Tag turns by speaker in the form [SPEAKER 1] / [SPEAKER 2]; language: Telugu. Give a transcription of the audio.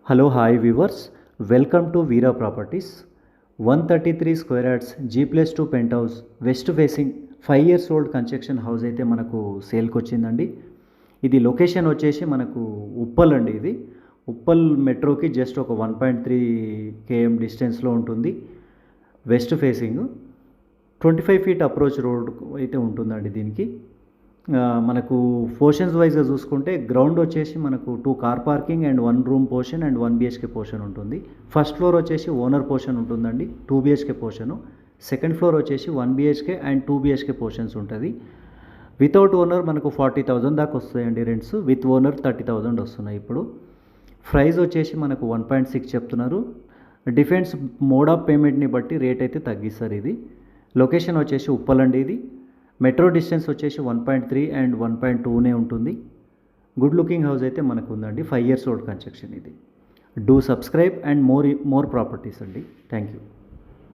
[SPEAKER 1] Hello hi viewers, welcome to Veera properties. 133 square yards G+2 penthouse west facing 5 years old construction house అయితే మనకు సేల్కి వచ్చిందండి. ఇది లొకేషన్ వచ్చేసి మనకు ఉప్పల్ అండి. ఇది ఉప్పల్ మెట్రోకి జస్ట్ ఒక 1.3 km డిస్టెన్స్లో ఉంటుంది. West facing 25 feet approach road అయితే ఉంటుందండి. దీనికి మనకు పోర్షన్స్ వైజ్గా చూసుకుంటే గ్రౌండ్ వచ్చేసి మనకు 2 car parking and 1 room portion and 1 BHK portion ఉంటుంది. ఫస్ట్ ఫ్లోర్ వచ్చేసి ఓనర్ పోర్షన్ ఉంటుందండి, 2 BHK పోర్షను. సెకండ్ ఫ్లోర్ వచ్చేసి 1 BHK అండ్ 2 BHK పోర్షన్స్ ఉంటుంది. వితౌట్ ఓనర్ మనకు 40,000 దాకా వస్తాయండి రెంట్స్. విత్ ఓనర్ 30,000 వస్తున్నాయి. ఇప్పుడు ప్రైస్ వచ్చేసి మనకు 1.6 చెప్తున్నారు. డిఫెన్స్ మోడ్ ఆఫ్ పేమెంట్ని బట్టి రేట్ అయితే తగ్గిస్తారు. ఇది లొకేషన్ వచ్చేసి ఉప్పల్ అండి. ఇది మెట్రో డిస్టెన్స్ వచ్చేసి 1.3 అండ్ 1.2నే ఉంటుంది. గుడ్ లుకింగ్ హౌస్ అయితే మనకు ఉందండి. 5 years ఓల్డ్ కన్స్ట్రక్షన్ ఇది. Do subscribe and more properties అండి. Thank you.